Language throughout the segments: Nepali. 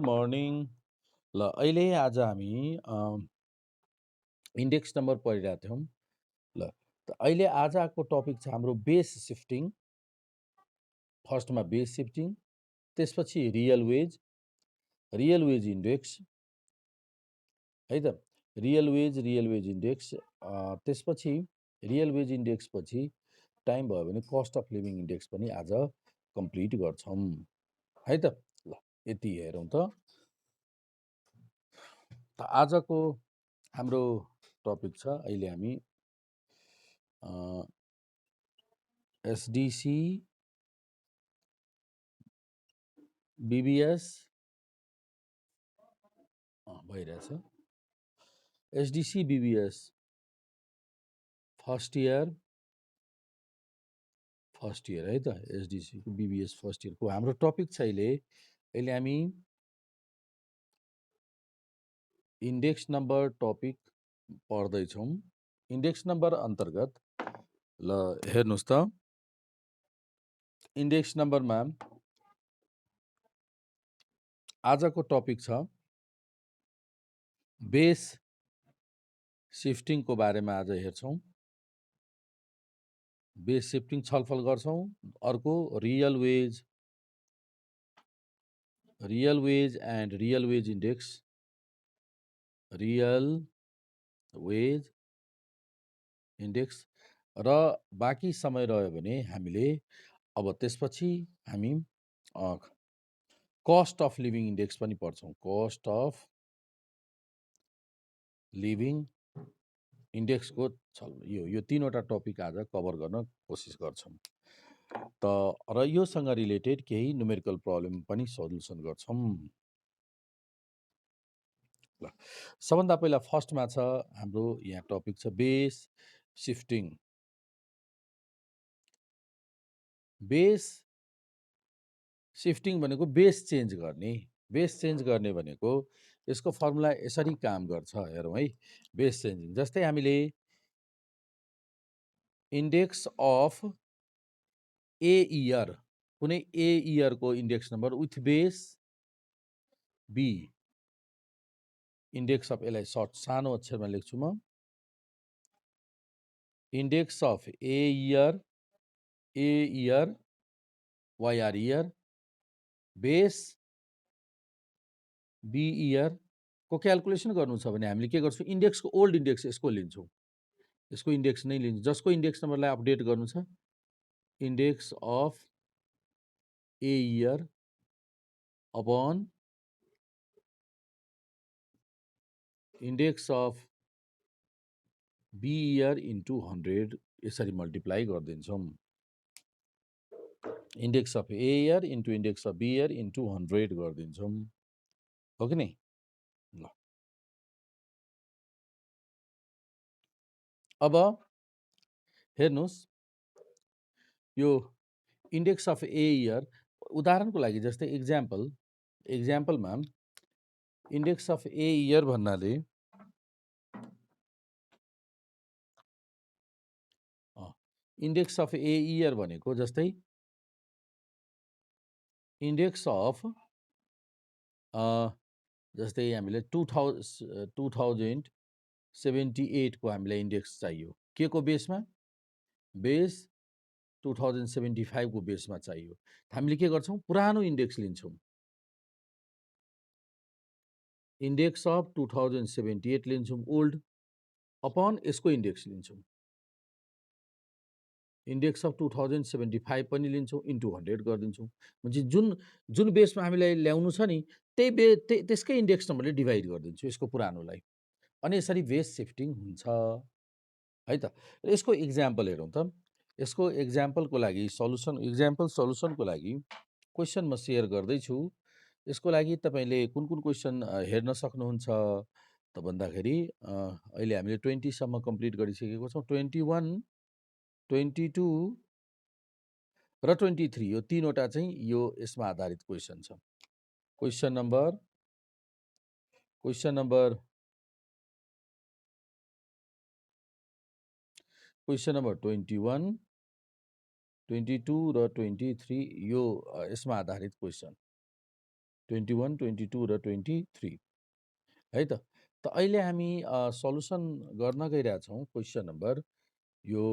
मर्निङ। ल अहिले आज हामी इन्डेक्स नम्बर पढिरहेका थियौँ। ल त अहिले आजको टपिक छ हाम्रो बेस सिफ्टिङ। फर्स्टमा बेस सिफ्टिङ, त्यसपछि रियल वेज इन्डेक्स है त। रियल वेज इन्डेक्स, त्यसपछि रियल वेज इन्डेक्स पछि टाइम भयो भने कस्ट अफ लिभिङ इन्डेक्स पनि आज कम्प्लिट गर्छौँ है त। ल यति हेरौँ त। आजको हाम्रो टपिक छ, अहिले हामी एसडिसी बिबिएस भइरहेछ। एसडिसी बिबिएस फर्स्ट इयर है त। एसडिसी बिबिएस फर्स्ट इयरको हाम्रो टपिक छ अहिले हामी इन्डेक्स नम्बर टपिक पढ्दैछौँ। इन्डेक्स नम्बर अन्तर्गत ल हेर्नुहोस् त, इन्डेक्स नम्बरमा आजको टपिक छ बेस सिफ्टिङको बारेमा आज हेर्छौँ। बेस सिफ्टिङ छलफल गर्छौँ। अर्को real wage and real wage index, real wage index र बाँकी समय रह्यो भने हामीले अब त्यसपछि हामी कस्ट अफ लिभिङ इन्डेक्स पनि पढ्छौँ। कस्ट अफ लिभिङ इन्डेक्सको यो तीनवटा टपिक आज कभर गर्न कोसिस गर्छौँ त। र योसँग रिलेटेड केही न्युमेरिकल प्रब्लम पनि सल्युसन गर्छौँ। ल सबभन्दा पहिला फर्स्टमा छ हाम्रो यहाँ टपिक छ बेस सिफ्टिङ। बेस सिफ्टिङ भनेको बेस चेन्ज गर्ने। बेस चेन्ज गर्ने भनेको यसको फर्मुला यसरी काम गर्छ, हेरौँ है। बेस चेन्जिङ जस्तै हामीले इन्डेक्स अफ ए इयर, कुनै ए इयरको index number with base B, index of, यसलाई सर्ट सानो अक्षरमा लेख्छु म, index of A year YR year, base B इयरको क्यालकुलेसन गर्नु छ भने हामीले के गर्छौँ, इन्डेक्सको ओल्ड इन्डेक्स यसको लिन्छौँ, यसको इन्डेक्स नै लिन्छौँ। जसको इन्डेक्स नम्बरलाई अपडेट गर्नु छ, index of A year upon index of B year into 100 यसरी मल्टिप्लाई गरिदिन्छौँ। Index of A year into index of B year into 100 गरिदिन्छौँ, हो कि नै। ल अब हेर्नुहोस्, यो इन्डेक्स अफ ए इयर उदाहरणको लागि, जस्तै इक्जाम्पलमा इन्डेक्स अफ ए इयर भन्नाले इन्डेक्स अफ ए इयर भनेको जस्तै इन्डेक्स अफ जस्तै हामीले 2078 को हामीलाई इन्डेक्स चाहियो, के को बेसमा, बेस 2075 को बेसमा चाहियो। हामीले के गर्छौँ, पुरानो इन्डेक्स लिन्छौँ, इन्डेक्स अफ 2078 लिन्छौँ ओल्ड, अपन यसको इन्डेक्स लिन्छौँ, इन्डेक्स अफ 2075 पनि लिन्छौँ, इन्टु 100 गरिदिन्छौँ। म्हणजे जुन बेसमा हामीलाई ल्याउनु छ नि, त्यसकै इन्डेक्स नम्बरले डिभाइड गरिदिन्छु यसको पुरानोलाई, अनि यसरी बेस सिफ्टिङ हुन्छ है त। यसको इक्जाम्पल हेरौँ त। यसको इक्जाम्पलको लागि सल्युसनको लागि क्वेसन म सेयर गर्दैछु। यसको लागि तपाईँले कुन क्वेसन हेर्न सक्नुहुन्छ त भन्दाखेरि अहिले हामीले 20 सम्म कम्प्लिट गरिसकेको छौँ। 21, 22 र 23 यो तीनवटा चाहिँ यो यसमा आधारित क्वेसन छ। क्वेसन नम्बर 21, 22 र 23 यो यसमा आधारित क्वेसन। 21, 22 र 23 है त। त अहिले हामी सल्युसन गर्न गइरहेछौँ क्वेसन नम्बर यो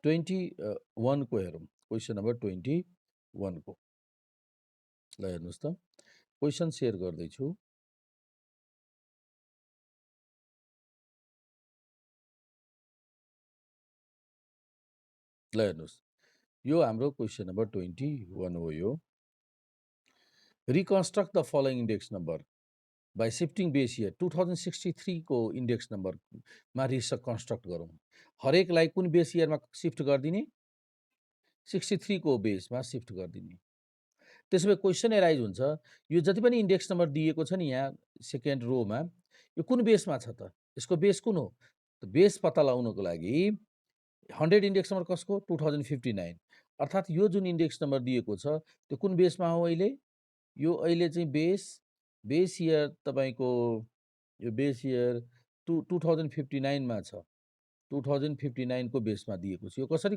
21 को हेरौँ। क्वेसन नम्बर 21 को ल हेर्नुहोस् त, क्वेसन सेयर गर्दैछु। ल हेर्नुहोस्, यो हाम्रो क्वेसन नम्बर 21 हो। यो reconstruct the following index number by shifting base year 2063 को इन्डेक्स नम्बरमा रिकन्स्ट्रक्ट गरौँ। हरेकलाई कुन बेस इयरमा सिफ्ट गरिदिने? 63 को बेसमा सिफ्ट गरिदिने। त्यसो भए क्वेसन एराइज हुन्छ, यो जति पनि इन्डेक्स नम्बर दिएको छ नि यहाँ सेकेन्ड रोमा, यो कुन बेसमा छ त? यसको बेस कुन हो? त बेस पत्ता लगाउनको लागि 100 इन्डेक्स नम्बर कसको? 2059। अर्थात् यो जुन इन्डेक्स नम्बर दिएको छ त्यो कुन बेसमा हो? अहिले यो अहिले चाहिँ बेस इयर तपाईँको यो बेस इयर 2059 मा छ। 2059 को बेसमा दिएको छ। यो कसरी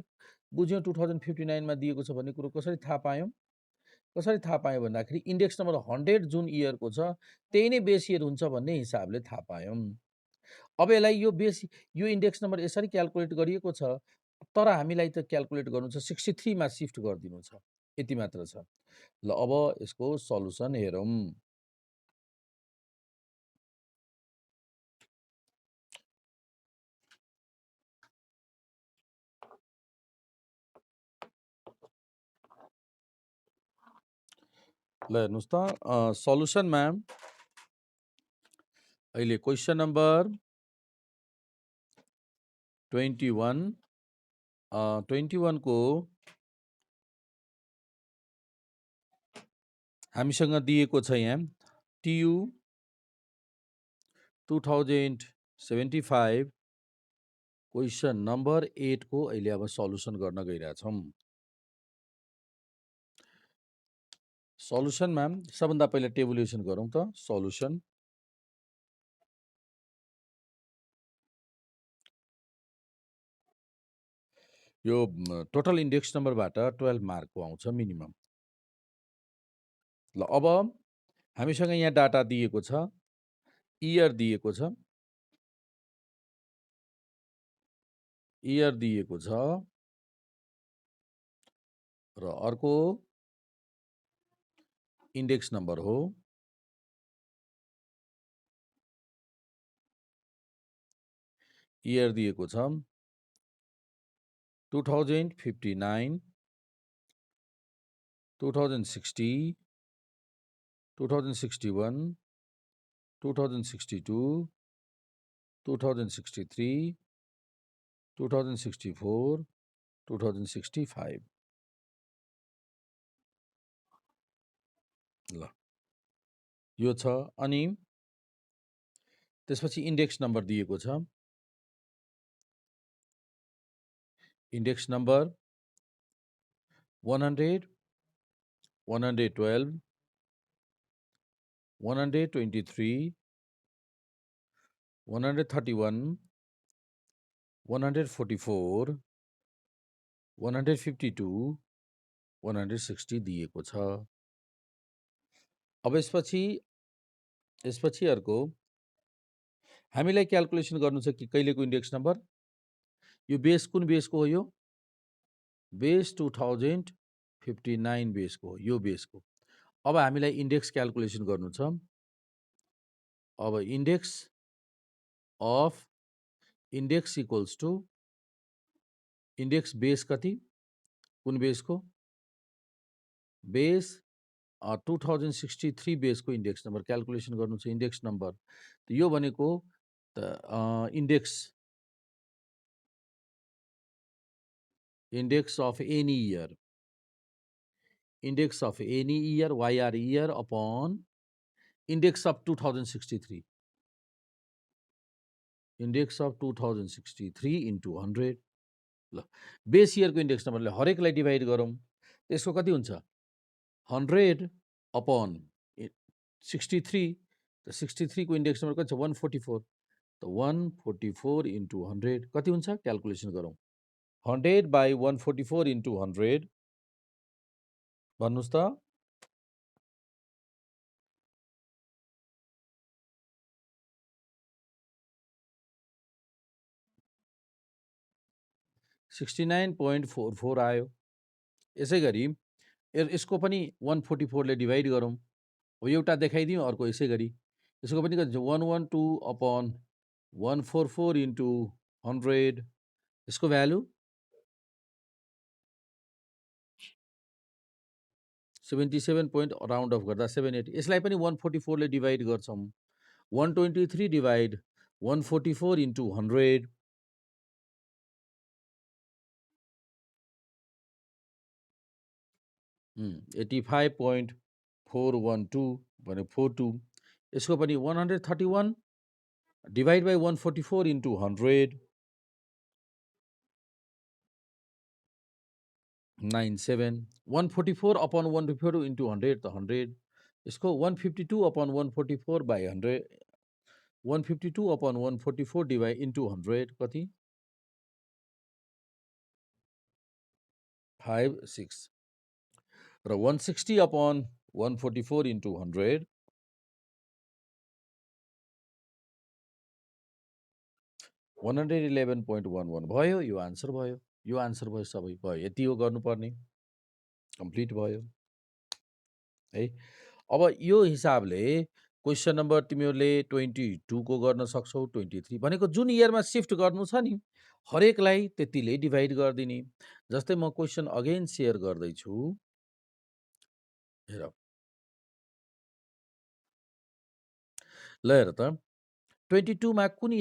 बुझ्यौँ 2059 मा दिएको छ भन्ने कुरो कसरी थाहा पायौँ? कसरी थाहा पायौँ भन्दाखेरि इन्डेक्स नम्बर 100 जुन इयरको छ त्यही नै बेस इयर हुन्छ भन्ने हिसाबले थाहा पायौँ। अब यसलाई यो इन्डेक्स नम्बर यसरी क्याल्कुलेट गरिएको छ, तर हामीलाई त क्याल्कुलेट गर्नु छ 63 मा सिफ्ट गरिदिनु छ, यति मात्र छ। ल अब यसको सल्युसन हेरौँ। ल हेर्नुहोस् त, सल्युसनमा अहिले क्वेसन नम्बर 21 को हामीसँग दिएको छ यहाँ TU 2075 क्वेसन नम्बर 8 को अहिले अब सल्युसन गर्न गइरहेछौँ। सल्युसनमा सबभन्दा पहिला टेबुलेसन गरौँ त। सल्युसन यो टोटल इन्डेक्स नम्बरबाट 12 मार्कको आउँछ मिनिमम। ल अब हामीसँग यहाँ डाटा दिएको छ, इयर दिएको छ, इयर दिएको छ र अर्को इन्डेक्स नम्बर हो। इयर दिएको छ 2059, 2060, 2061, 2062, 2063, 2064, 2065। ल यो छ। अनि त्यसपछि इन्डेक्स नम्बर दिएको छ। इन्डेक्स नम्बर 100, 112, 123, 131, 144, 152, 160 दिएको छ। अब यसपछि अर्को हामीलाई क्याल्कुलेसन गर्नु छ कि कहिलेको इन्डेक्स नम्बर? यो बेस कुन बेसको हो? यो बेस 2059 बेसको हो, यो बेसको। अब हामीलाई इन्डेक्स क्याल्कुलेसन गर्नु छ। अब index equals to index base कति? कुन बेसको? बेस 2063 बेसको इन्डेक्स नम्बर क्याल्कुलेसन गर्नु छ। इन्डेक्स नम्बर त यो भनेको त index of any year, index of any year YR year upon index of 2063, index of 2063 into 100। ल बेस इयरको इन्डेक्स नम्बरले हरेकलाई डिभाइड गरौँ, त्यसको कति हुन्छ? 100 अपॉन 63। त 63 को इन्डेक्स नम्बर कति छ? 144। त 144 इन्टु 100 कति हुन्छ? क्याल्कुलेसन गरौँ। 100 बाई 144 इन्टु 100 भन्नुहोस् त। 69.44 आयो। यसै गरी यसको पनि 144 ले डिभाइड गरौँ। अब एउटा देखाइदिउँ, अर्को यसै गरी। यसको पनि कति छ? 112 अपन 144 इन्टु 100। यसको भ्यालु 77 पोइन्ट राउन्ड अफ गर्दा 78। यसलाई पनि 144 ले डिभाइड गर्छौँ। 123 डिभाइड 144 इन्टु 100। 85.412 भने 42। यसको पनि 131 divide by 144 into 100 97। 144 upon 144 into 100 त 100। यसको 152 upon 144 by 100 152 upon 144 divide into 100 कति? 56। र 160 अपन 144 इन्टु 100 111.11 भयो। यो आन्सर भयो। यो आन्सर भयो, सबै भयो। यति हो गर्नुपर्ने, कम्प्लिट भयो है। अब यो हिसाबले क्वेसन नम्बर तिमीहरूले 22 को गर्न सक्छौ। 23 भनेको जुन इयरमा सिफ्ट गर्नु छ नि, हरेकलाई त्यतिले डिभाइड गरिदिने। जस्तै म क्वेसन अगेन सेयर गर्दैछु, हेर ल। हेर त 22 मा कुन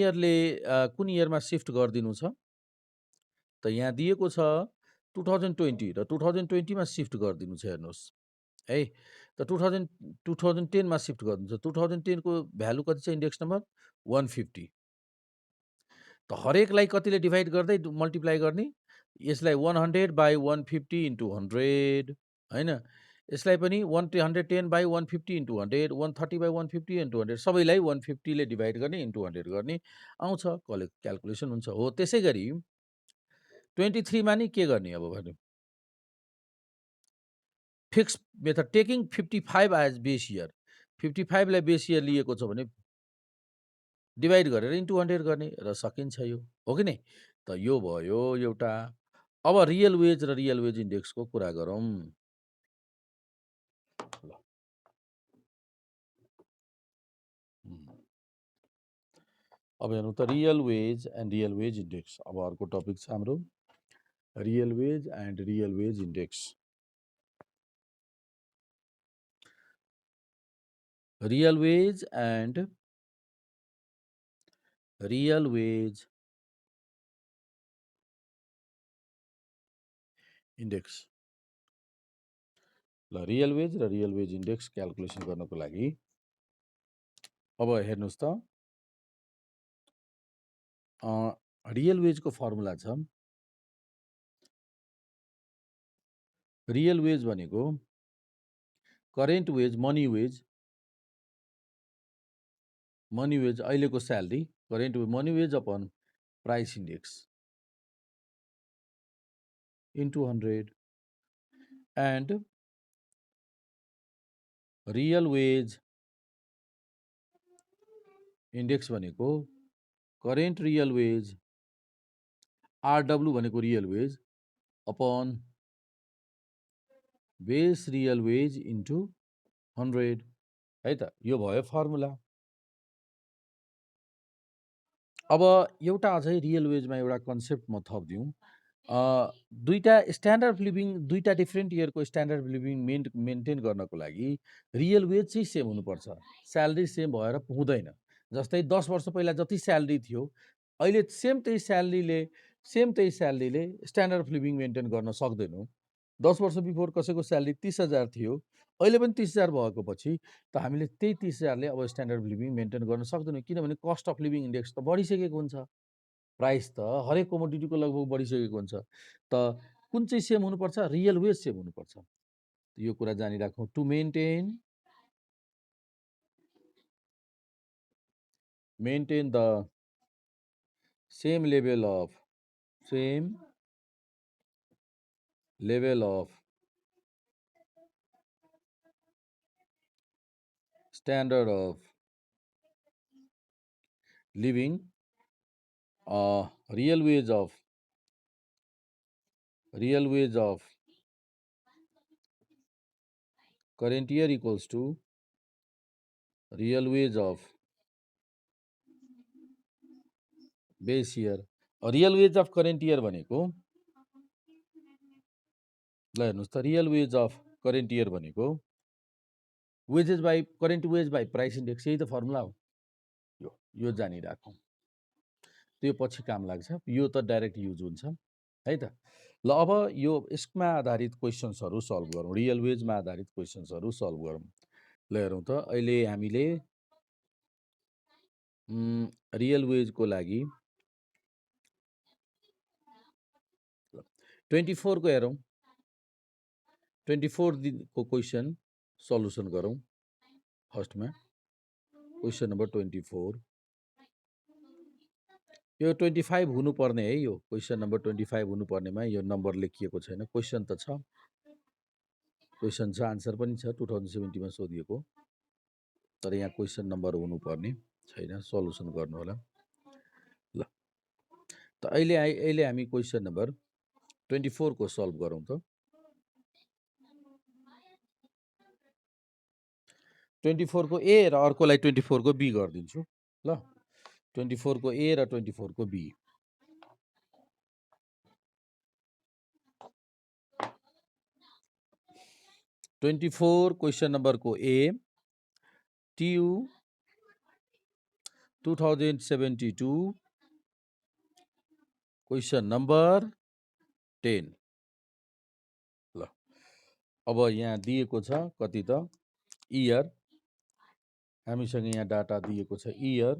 इयरमा सिफ्ट गरिदिनु छ त? यहाँ दिएको छ 2020 र 2020 मा सिफ्ट गरिदिनु छ। हेर्नुहोस् है, त 2010 मा सिफ्ट गर्नु छ। 2010 को भ्यालु कति छ? Index number 150। त हरेकलाई कतिले डिभाइड गर्दै मल्टिप्लाई गर्ने? यसलाई 100 बाई 150 इन्टु 100 होइन। यसलाई पनि 110 बाई 150 इन्टु 100, 130 बाई 150 इन्टु 100, सबैलाई 150 ले डिभाइड गर्ने इन्टु 100 गर्ने आउँछ। क्यालकुलेसन हुन्छ। हो त्यसै गरी 23 मा नि के गर्ने? अब भन्यो fix method taking 55 as base year. 55 लाई बेस इयर लिएको छ भने डिभाइड गरेर इन्टु 100 गर्ने र सकिन्छ। यो हो कि नै? त यो भयो एउटा। अब रियल वेज र रियल वेज इन्डेक्सको कुरा गरौँ। अब हेर्नु त, real wage and real wage index. अब अर्को टपिक छ हाम्रो real wage and real wage index. Real wage and real wage index. ल, रियल वेज र रियल वेज इन्डेक्स क्यालकुलेसन गर्नको लागि अब हेर्नुहोस् त, रियल वेजको फर्मुला छ। रियल वेज भनेको करेन्ट वेज, मनी वेज अहिलेको salary, current money wage upon price index into 100। And real wage index भनेको करेन्ट रियल वेज, आरडब्लु भनेको real wage upon base real wage into 100 है त। यो भयो फर्मुला। अब एउटा अझै रियल वेजमा एउटा कन्सेप्ट म थपिदिउँ। दुईटा स्ट्यान्डर्ड अफ लिभिङ, दुईटा डिफ्रेन्ट इयरको स्ट्यान्डर्ड अफ लिभिङ मेन्टेन गर्नको लागि रियल वेज चाहिँ सेम हुनुपर्छ। स्यालेरी सेम भएर हुँदैन। जस्तै 10 वर्ष पहिला जति स्यालेरी थियो, अहिले सेम त्यही स्यालेरीले स्ट्यान्डर्ड अफ लिभिङ मेन्टेन गर्न सक्दैनौँ। 10 वर्ष बिफोर कसैको स्यालेरी 30,000 थियो, अहिले पनि 30,000 भएको पछि त हामीले त्यही 30,000ले अब स्ट्यान्डर्ड अफ लिभिङ मेन्टेन गर्न सक्दैनौँ। किनभने कस्ट अफ लिभिङ इन्डेक्स त बढिसकेको हुन्छ। प्राइस त हरेक कमोडिटीको लगभग बढिसकेको हुन्छ। त कुन चाहिँ सेम हुनुपर्छ? रियल वेज सेम हुनुपर्छ। यो कुरा जानिराखौँ। To maintain the same level of standard of living, real wage of current year equals to real wage of base year. Real wage of current year भनेको ल हेर्नुहोस् त real wage of current year भनेको wages by current wage by price index, यही त फर्मुला हो। यो जानिराखौँ, त्यो पछि काम लाग्छ, यो त डाइरेक्ट युज हुन्छ है त। ल अब यो यसमा आधारित क्वेसन्सहरू सल्भ गरौँ, रियल वेजमा आधारित क्वेसन्सहरू सल्भ गरौँ। ल हेरौँ त, अहिले हामीले रियल वेजको लागि 24 को हेरौँ, 24 को क्वेसन सल्युसन गरौँ। फर्स्टमा क्वेसन नम्बर 24, यो 25 हुनुपर्ने है, यो क्वेसन नम्बर 25 हुनुपर्नेमा यो नम्बर लेखिएको छैन। क्वेसन त छ, क्वेसन छ, आन्सर पनि छ 2070 मा सोधिएको, तर यहाँ क्वेसन नम्बर हुनुपर्ने छैन। सल्युसन गर्नु होला। ल त अहिले हामी क्वेसन नम्बर 24 को सल्भ गरौँ त। 24 को ए र अर्कोलाई 24 को बी गरिदिन्छु। ल 24 को ए र 24 को बी। क्वेसन नम्बर को ए, TU 2072, क्वेसन नम्बर 10। ल अब यहाँ दिएको छ कति त इयर, हामीसँग यहाँ डाटा दिएको छ इयर,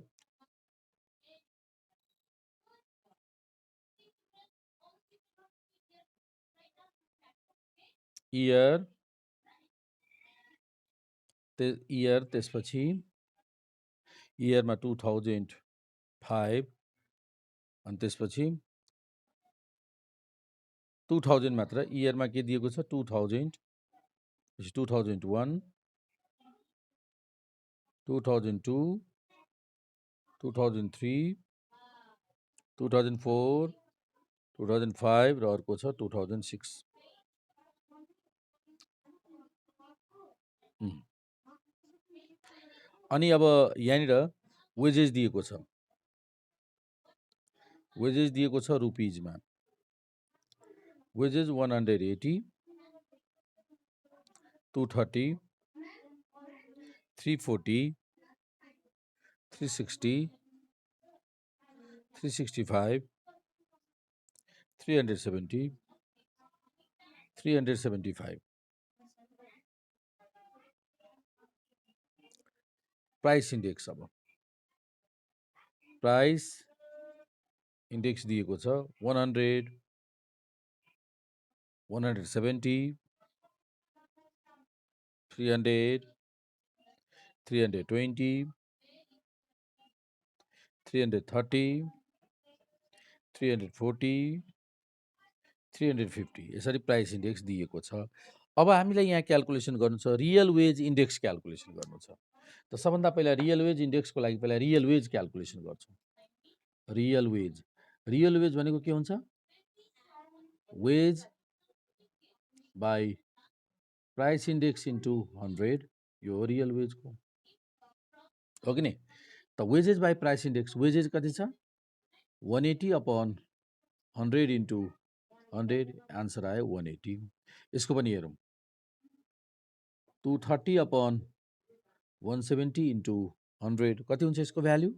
त्यसपछि इयरमा 2005 अनि त्यसपछि 2000 मात्र। इयरमा के दिएको छ 2000, 2001, 2002, 2003, 2004, 2005 र अर्को छ 2006। अनि अब यहाँनिर वेजेस दिएको छ, वेजेस दिएको छ रुपिजमा। वेजेस 180, 230, 340, 360, 365, 370, 375। प्राइस इन्डेक्स, अब प्राइस इन्डेक्स दिएको छ 100, 170, 300, 320, 330, 340, 350, यसरी प्राइस इन्डेक्स दिएको छ। अब हामीलाई यहाँ क्याल्कुलेसन गर्नु छ, रियल वेज इन्डेक्स क्याल्कुलेसन गर्नु छ। त सबभन्दा पहिला रियल वेज इन्डेक्सको लागि पहिला रियल वेज क्याल्कुलेसन गर्छौँ। रियल वेज भनेको के हुन्छ, wage by price index into 100, यो रियल वेजको हो कि नि। त wages by price index, wages कति छ 180 अपॉन 100 इन्टु 100, आन्सर आयो 180। यसको पनि हेरौँ, 230 अपॉन 170 इन्टु 100 कति हुन्छ यसको भ्याल्यु,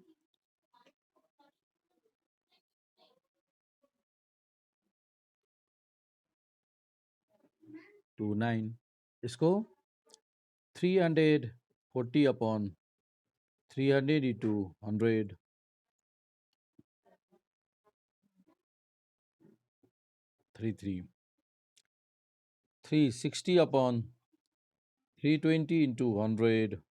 29। यसको 340 upon 300 into 100, 33। 360 upon 320 into 100,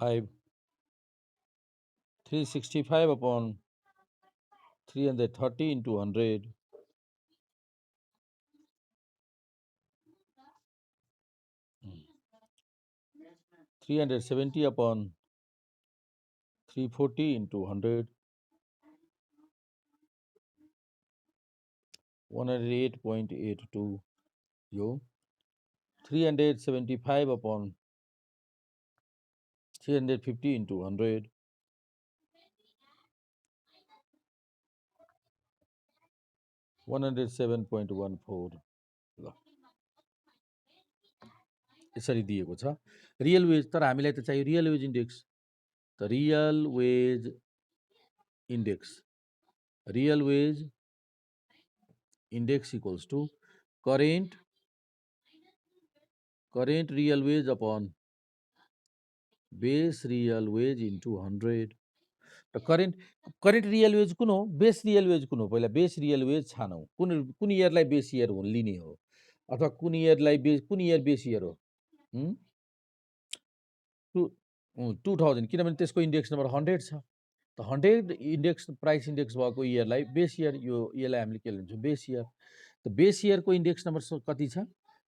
5। 365 upon 330 into 100, 370 upon 340 into 100, 108.82 यो 375 upon 350 into 100, 107.14 ल यसरी दिएको छ रियल वेज। तर हामीलाई त चाहियो रियल वेज इन्डेक्स। त real wage index equals to current real wage upon base real wage into 100। त करेन्ट रियल वेज कुन हो, बेस रियल वेज कुन हो? पहिला बेस रियल वेज छानौँ। कुन इयरलाई बेस इयर लिने हो, अथवा कुन इयर बेस इयर हो? 2000, किनभने त्यसको इन्डेक्स नम्बर 100 छ। त 100 इन्डेक्स प्राइस इन्डेक्स भएको इयरलाई बेस इयर, यसलाई हामीले के लिन्छौँ? Base year. त बेस इयरको इन्डेक्स नम्बर कति छ?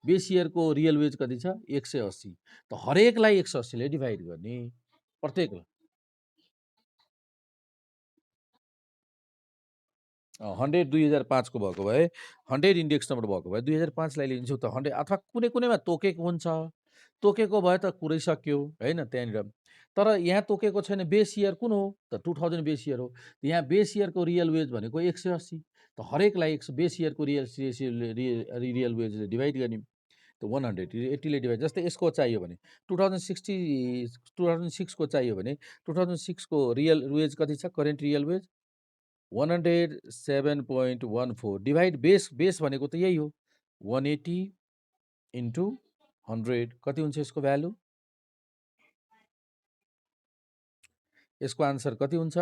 बेस इयरको रियल वेज कति छ? 180। त हरेकलाई 180 ले डिभाइड गर्ने, प्रत्येकलाई 100 2005 को भएको भए, 100 इन्डेक्स नम्बर भएको भए 2005 लाई लिन्छौँ त 100, अथवा कुनैमा तोकेको हुन्छ, तोकेको भए त कुरै सक्यो हैन त्यहाँनिर। तर यहाँ तोकेको छैन। बेस इयर कुन हो त? 2000 बेस इयर हो। यहाँ बेस इयरको रियल वेज भनेको 180। त हरेकलाई बेस इयरको रियल वेजले डिभाइड गर्ने। त 180 ले डिभाइड। जस्तै यसको चाहियो भने 2006 को चाहियो भने 2006 को रियल वेज कति छ? Current real wage 107.14 divide base भनेको त यही हो 180 इन्टु 100। कति हुन्छ यसको भ्यालु? यसको आन्सर कति हुन्छ?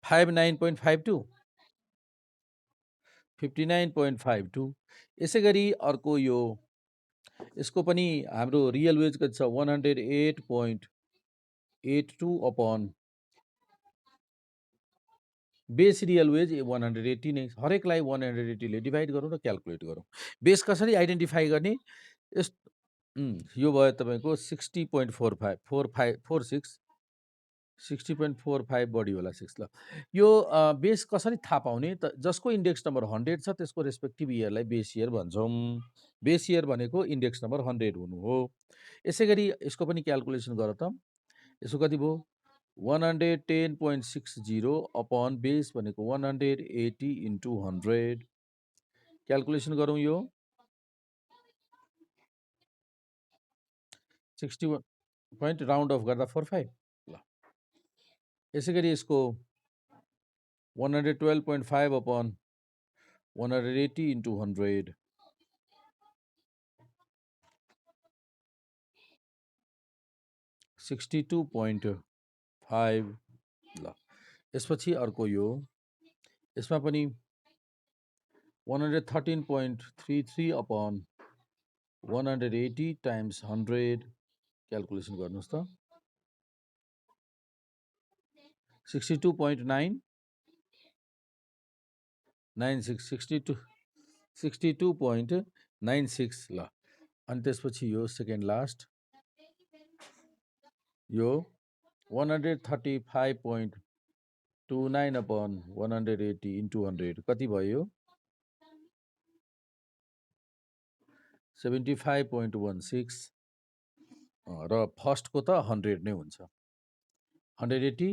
59.52 59.52। यसै गरी अर्को यो यसको पनि हाम्रो रियल वेज कति छ? 108.82 अपन बेस रियल वेज 180 नै। हरेकलाई 180 ले डिभाइड गरौँ र क्यालकुलेट गरौँ। बेस कसरी आइडेन्टिफाई गर्ने? यो भयो तपाईँको 60.45 60.45 बढी होला 6। ल यो बेस कसरी थाहा पाउने त? जसको इन्डेक्स नम्बर 100 छ त्यसको रेस्पेक्टिभ इयरलाई बेस इयर भन्छौँ। बेस इयर भनेको इन्डेक्स नम्बर 100 हुनु हो। यसै गरी यसको पनि क्यालकुलेसन गर त। यसको कति भयो? 110.60 अपन बेस भनेको 180 इन्टु 100। क्यालकुलेसन गरौँ यो 61 पोइन्ट राउन्ड अफ गर्दा 45। ल यसै गरी यसको 112.5 अपन 180 इन्टु 100, 62.5। ल यसपछि अर्को यो, यसमा पनि 113.33 अपन 180 टाइम्स 100। क्यालकुलेसन गर्नुहोस् त। 62.996 62.96। ल अनि त्यसपछि यो सेकेन्ड लास्ट यो 135.29 अपन 180 इन्टु 100 कति भयो? 75.16। र फर्स्टको त 100 नै हुन्छ। 180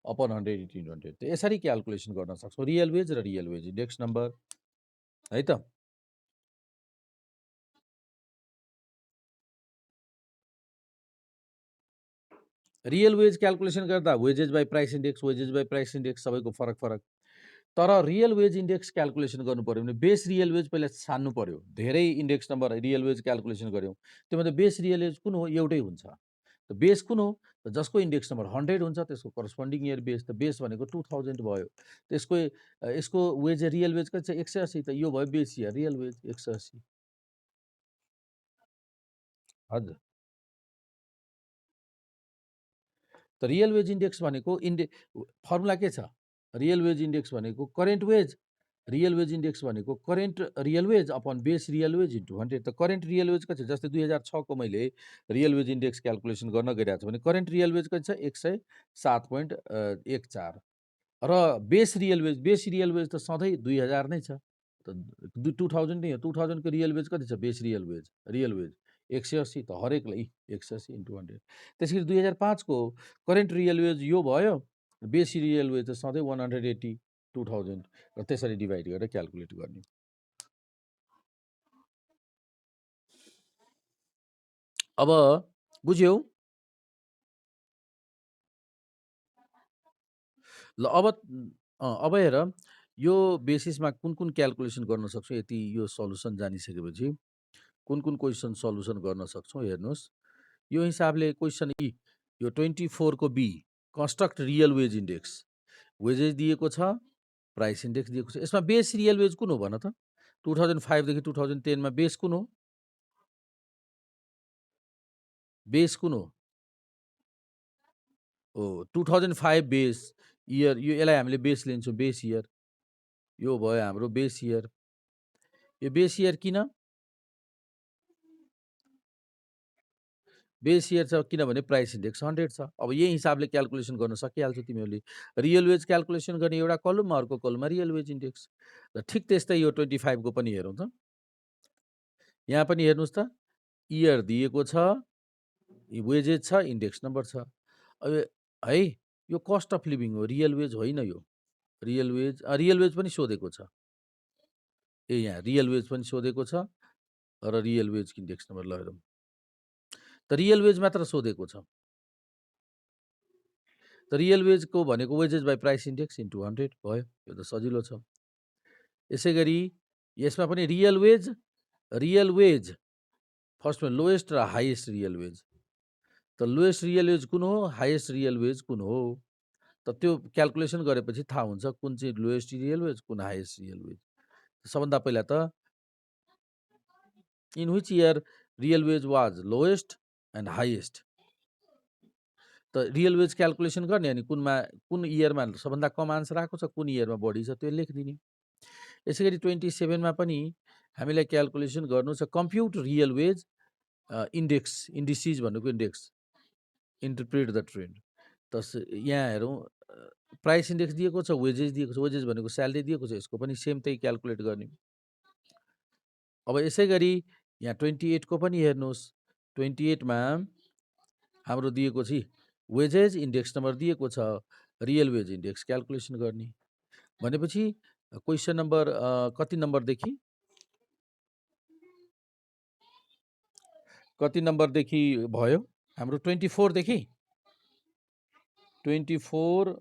अपन 180 इन्टु 100। त यसरी क्यालकुलेसन गर्न सक्छौँ रियल वेज र रियल वेज इन्डेक्स नम्बर, है त। रियल वेज क्यालकुलेसन गर्दा वेजेस बाई प्राइस इन्डेक्स सबैको फरक। तर रियल वेज इन्डेक्स क्यालकुलेसन गर्नु पर्यो भने बेस रियल वेज पहिला छान्नु पर्यो। धेरै index number real wage calculation गऱ्यौँ, त्योमध्ये बेस रियल वेज कुन हो? एउटै हुन्छ। त बेस कुन हो? जसको इन्डेक्स नम्बर 100 हुन्छ त्यसको करस्पोन्डिङ इयर बेस। त बेस भनेको 2000 भयो। त्यसको यसको वेज रियल वेज कति छ? 180। त यो भयो बेस इयर रियल वेज 180। हजुर। त रियल वेज इन्डेक्स भनेको फर्मुला के छ? रियल वेज इन्डेक्स भनेको current wage real wage index भनेको current real wage upon base real wage into 100 त करेन्ट रियल वेज कति छ जस्तै 2006 को मैले रियल वेज इन्डेक्स क्याल्कुलेसन गर्न गइरहेको छु भने करेन्ट रियल वेज कति छ 107.14 र बेस रियल वेज त सधैँ 2000 नै छ त 2000 नै हो 2000 को रियल वेज कति छ बेस रियल वेज 180 त हरेकलाई 180 इन्टु 100 त्यसैगरी 2005 को करेन्ट रियल वेज यो भयो बेस रियल वेज त सधैँ 180 2000 र त्यसरी डिभाइड गरेर क्याल्कुलेट गर्ने अब बुझ्यौ ल अब हेर यो बेसिसमा कुन कुन क्याल्कुलेसन गर्न सक्छौँ यति यो सल्युसन जानिसकेपछि कुन कुन क्वेसन सल्युसन गर्न सक्छौँ हेर्नुहोस् यो हिसाबले क्वेसन यो 24 को B construct real wage index wages दिएको छ प्राइस इन्डेक्स दिएको छ यसमा बेस रियल वेज कुन हो भन त 2005 देखि 2010 मा बेस कुन हो बेस कुन हो 2005 बेस इयर यो यसलाई हामीले बेस लिन्छौँ बेस इयर यो भयो हाम्रो बेस इयर यो बेस इयर किन बेस इयर छ किनभने प्राइस इन्डेक्स 100 छ अब यही हिसाबले क्याल्कुलेसन गर्न सकिहाल्छौ तिमीहरूले रियल वेज क्याल्कुलेसन गर्ने एउटा कलममा अर्को कलममा रियल वेज इन्डेक्स र ठिक त्यस्तै यो 25 को पनि हेरौँ त यहाँ पनि हेर्नुहोस् त इयर दिएको छ वेजेज छ इन्डेक्स नम्बर छ अब है यो कस्ट अफ लिभिङ हो रियल वेज होइन यो रियल वेज पनि सोधेको छ यहाँ रियल वेज पनि सोधेको छ र रियल वेज इन्डेक्स नम्बर ल हेरौँ त रियल वेज मात्र सोधेको छ त रियल वेजको भनेको wages by price index into 100 भयो यो त सजिलो छ यसै गरी यसमा पनि रियल वेज फर्स्टमा लोएस्ट र हाइएस्ट रियल वेज त लोएस्ट रियल वेज कुन हो हाइएस्ट रियल वेज कुन हो त त्यो क्याल्कुलेसन गरेपछि थाहा हुन्छ कुन चाहिँ लोएस्ट रियल वेज कुन हाइएस्ट रियल वेज सबभन्दा पहिला त in which year real wage was lowest and highest त रियल वेज क्याल्कुलेसन गर्ने अनि कुन इयरमा सबभन्दा कम आन्सर आएको छ कुन इयरमा बढी छ त्यो लेखिदिने यसै गरी 27 मा पनि हामीलाई क्याल्कुलेसन गर्नु छ कम्प्युट रियल वेज इन्डिसिज भन्नुको इन्डेक्स इन्टरप्रेट द ट्रेन्ड त यहाँ हेरौँ प्राइस इन्डेक्स दिएको छ वेजेस दिएको छ वेजेस भनेको स्यालेरी दिएको छ यसको पनि सेम त्यही क्याल्कुलेट गर्ने अब यसै गरी यहाँ 28 को पनि हेर्नुहोस् 28 मा हाम्रो दिएको छ वेजेज इन्डेक्स नम्बर दिएको छ रियल वेज इन्डेक्स क्याल्कुलेसन गर्ने भनेपछि क्वेसन नम्बर कति नम्बरदेखि भयो हाम्रो 24 देखि 24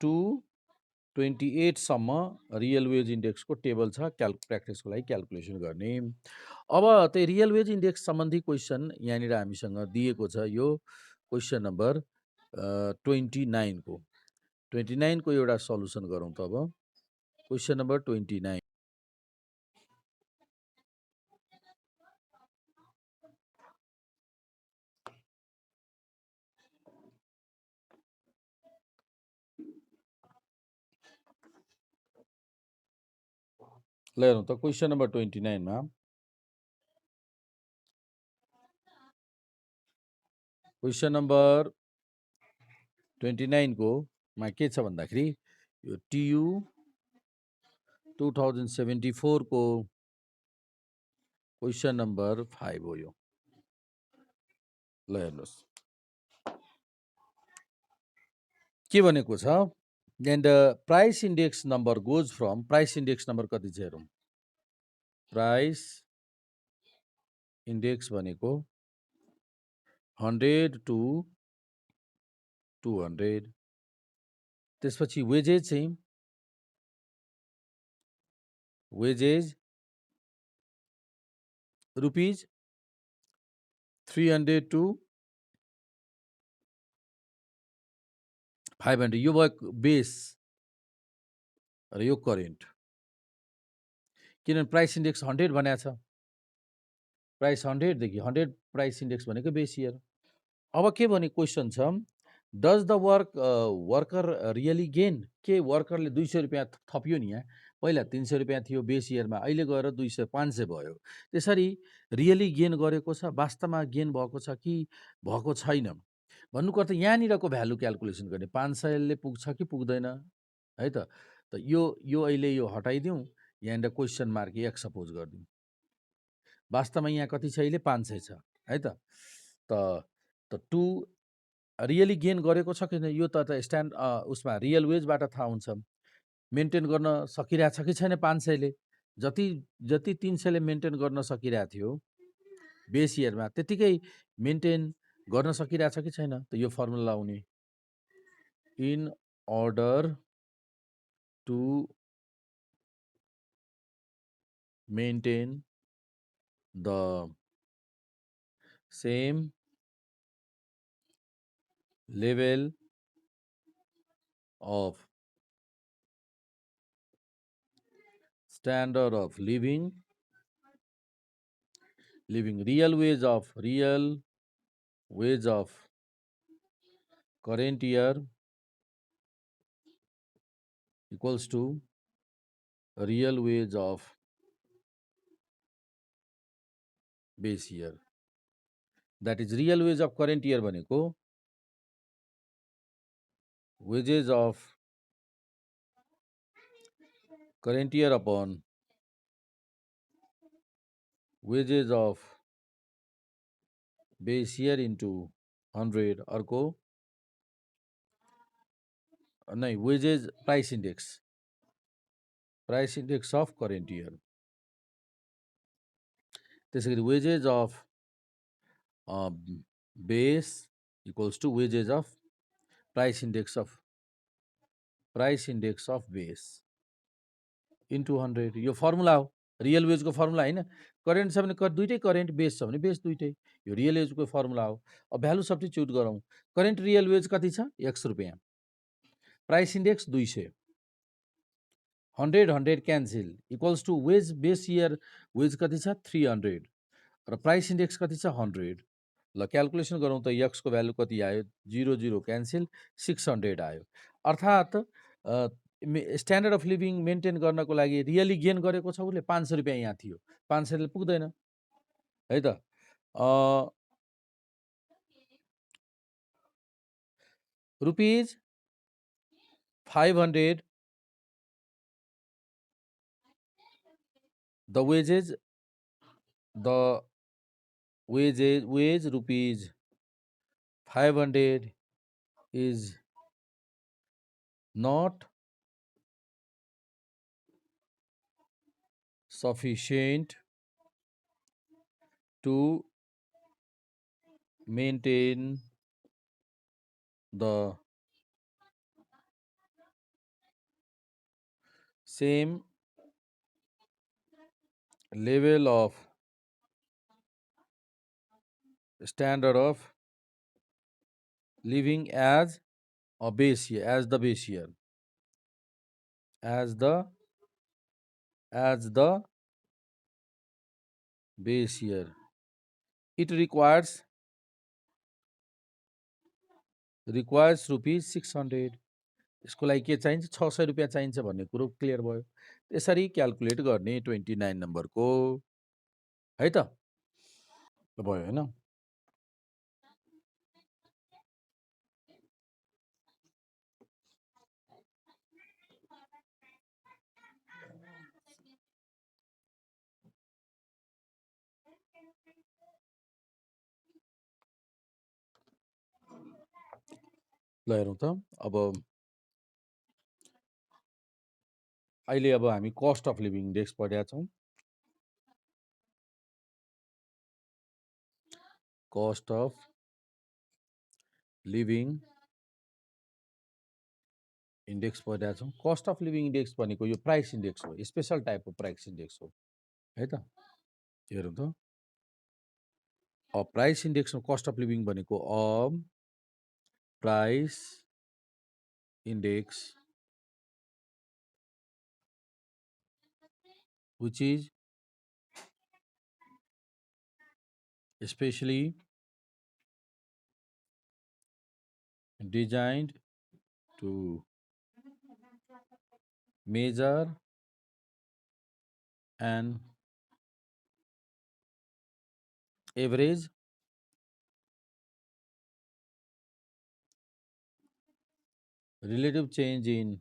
टु 28 सम्म रियल वेज इन्डेक्सको टेबल छ प्र्याक्टिसको लागि क्याल्कुलेसन गर्ने अब त्यही रियल वेज इन्डेक्स सम्बन्धी क्वेसन यहाँनिर हामीसँग दिएको छ यो क्वेसन नम्बर 29 को 29 को एउटा सल्युसन गरौँ त अब क्वेसन नम्बर 29 ल हेरौँ त क्वेसन नम्बर 29 मा क्वेसन नम्बर 29 को मा के छ भन्दाखेरि यो टियु 2074 को क्वेसन नम्बर 5 हो यो ल हेर्नुहोस् के भनेको छ and price index number goes from price index number कति छ हेरौँ प्राइस इन्डेक्स भनेको 100 टु 200 त्यसपछि वेजेज चाहिँ वेजेज रुपिज 300 टु 500 यो भयो बेस र यो करेन्ट किनभने प्राइस इन्डेक्स 100 भनेको छ प्राइस 100 देखि 100 प्राइस इन्डेक्स भनेको बेस इयर अब के भने क्वेसन छ does the worker really gain के वर्करले 200 रुपियाँ थपियो नि यहाँ पहिला ₹300 थियो बेस इयरमा, अहिले गएर 200 500 भयो। त्यसरी रियली गेन गरेको छ, वास्तवमा गेन भएको छ कि भएको छैन भन्नुको अर्थ यहाँनिरको भ्यालु क्याल्कुलेसन गर्ने 500 ले पुग्छ कि पुग्दैन है त। यो अहिले यो हटाइदिउँ, यहाँनिर क्वेसन मार्क एक सपोज गरिदिउँ। वास्तवमा यहाँ कति छ अहिले 500 छ है त। त 2 रियली गेन गरेको छ कि यो त उसमा रियल वेजबाट थाहा हुन्छ। मेन्टेन गर्न सकिरहेको छ कि छैन 500 ले। जति 300 ले मेन्टेन गर्न सकिरहेको थियो बेस इयरमा, त्यतिकै मेन्टेन गर्न सकिरहेको छ कि छैन। त यो फर्मुला लाउने, in order to maintain the same level of standard of living, real wage of current year equals to real wage of base year. That is real wage of current year भनेको wages of current year upon wages of base year into 100 अर्को नहीं wages price index of current year। त्यसै गरी wages of base equals to wages of price index of base into 100। यो फर्मुला हो, रियल वेजको फर्मुला होइन। करेन्ट छ भने दुइटै करेन्ट, बेस छ भने बेस दुइटै। यो रियल वेजको फर्मुला हो। अब भ्यालु सब्स्टिट्युट गरौँ। करेन्ट रियल वेज कति छ ₹100, price index 200, 100 cancel equals to wage base year wage कति छ 300 र प्राइस इन्डेक्स कति छ 100। ल क्यालकुलेसन गरौँ त एक्सको भ्यालु कति आयो, 0 क्यान्सिल 600 आयो। अर्थात् स्ट्यान्डर्ड अफ लिभिङ मेन्टेन गर्नको लागि रियली गेन गरेको छ उसले ₹500 यहाँ थियो, 500 ले पुग्दैन है त। Rupees 500 the wage rupees 500 is not sufficient to maintain the same level of standard of living as the base year, as the base year. It requires rupees 600। यसको लागि के चाहिन्छ, ₹600 चाहिन्छ भन्ने कुरो क्लियर भयो। त्यसरी क्यालकुलेट गर्ने 29 नम्बरको है त, भयो होइन। ल हेरौँ त। अब अहिले हामी कस्ट अफ लिभिङ इन्डेक्स पढेका छौँ। कस्ट अफ लिभिङ इन्डेक्स पढेका छौँ। कस्ट अफ लिभिङ इन्डेक्स भनेको यो प्राइस इन्डेक्स हो, स्पेसल टाइपको प्राइस इन्डेक्स हो है त। हेरौँ त, अब प्राइस इन्डेक्समा कस्ट अफ लिभिङ भनेको अब price index which is especially designed to measure an average relative change in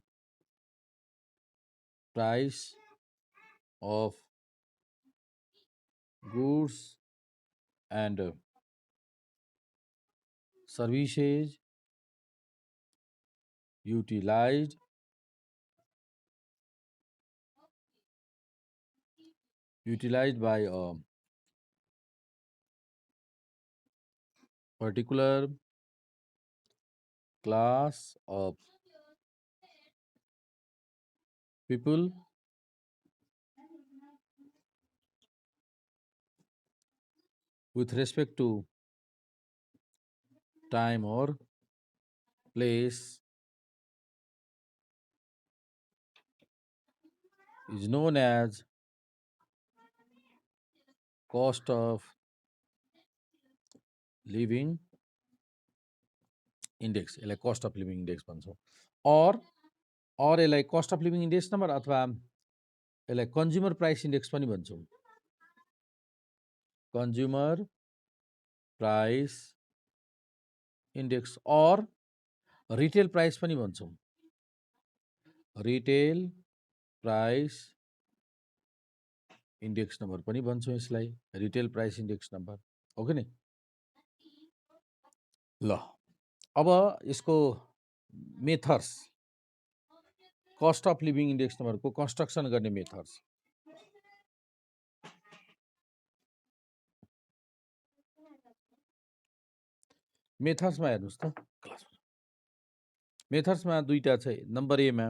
price of goods and services utilized by a particular class of people with respect to time or place is known as cost of living index, यसलाई cost of living index भन्छौँ। और यसलाई cost of living index number अथवा यसलाई कन्ज्युमर प्राइस इन्डेक्स पनि भन्छौँ। कन्ज्युमर प्राइस इन्डेक्स और रिटेल प्राइस पनि भन्छौँ। रिटेल प्राइस इन्डेक्स नम्बर पनि भन्छौँ यसलाई, रिटेल प्राइस इन्डेक्स नम्बर हो कि नि। ल अब यसको methods, cost of living index नम्बरको कन्स्ट्रक्सन गर्ने मेथड्स। मेथड्समा हेर्नुहोस् त, मेथड्समा दुईटा छ। नम्बर एमा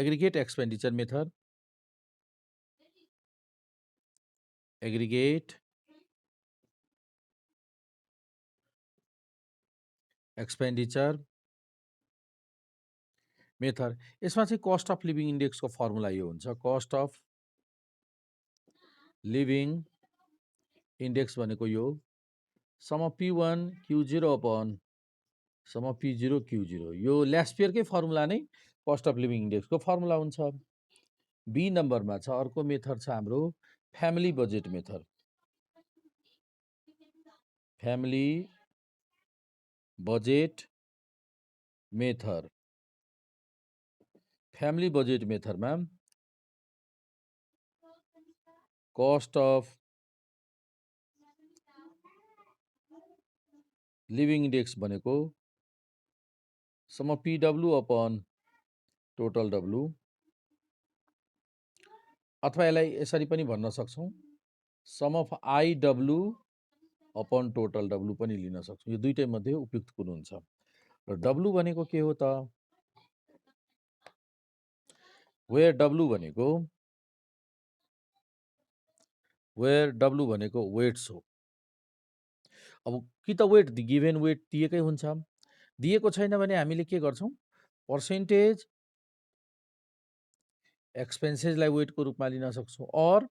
aggregate expenditure method, aggregate expenditure method. यसमा चाहिँ कस्ट अफ लिभिङ इन्डेक्सको फर्मुला यो हुन्छ, कस्ट अफ लिभिङ इन्डेक्स भनेको यो sum of P1 Q0 upon sum of P0 Q0, यो ल्यास्पियरकै फर्मुला नै कस्ट अफ लिभिङ इन्डेक्सको फर्मुला हुन्छ। बी नम्बरमा छ अर्को मेथड छ हाम्रो family budget method. Family budget method, family budget मेथडमा कस्ट अफ लिभिङ इन्डेक्स भनेको sum of PW upon total W, अथवा यसलाई यसरी पनि भन्न सक्छौँ, sum of IW upon total W पनि लिन सक्छौँ। यो दुईटै मध्ये उपयुक्त कुन हुन्छ। र W भनेको के हो त, वेयर W भनेको वेट्स हो। अब कि त वेट गिभेन वेट दिएकै हुन्छ, दिएको छैन भने हामीले के गर्छौँ, पर्सेन्टेज एक्सपेन्सेसलाई वेटको रूपमा लिन सक्छौँ। और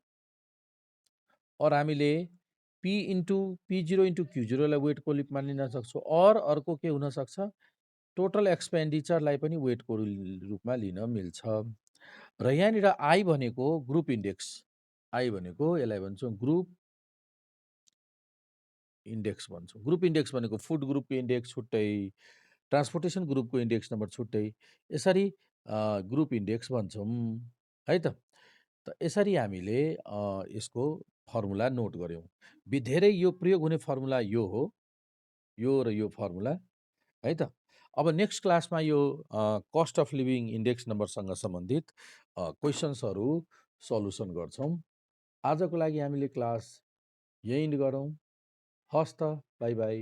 हामीले P into P0 into Q0 लाई वेटको रूपमा लिन सक्छौँ। और अर्को के हुनसक्छ, टोटल एक्सपेन्डिचरलाई पनि वेटको रूपमा लिन मिल्छ। र यहाँनिर आई भनेको ग्रुप इन्डेक्स, आई भनेको यसलाई भन्छौँ ग्रुप इन्डेक्स भन्छौँ। ग्रुप इन्डेक्स भनेको फुड ग्रुपको इन्डेक्स छुट्टै, ट्रान्सपोर्टेसन ग्रुपको इन्डेक्स नम्बर छुट्टै, यसरी ग्रुप इन्डेक्स भन्छौँ है त। यसरी हामीले यसको फर्मुला नोट गऱ्यौँ। धेरै यो प्रयोग हुने फर्मुला यो हो, यो र यो फर्मुला है त। अब नेक्स्ट क्लासमा यो कस्ट अफ लिभिङ इन्डेक्स नम्बरसँग सम्बन्धित क्वेसन्सहरू सल्युसन गर्छौँ। आजको लागि हामीले क्लास यहीँ इन्ड गरौँ। हस् त, बाई बाई।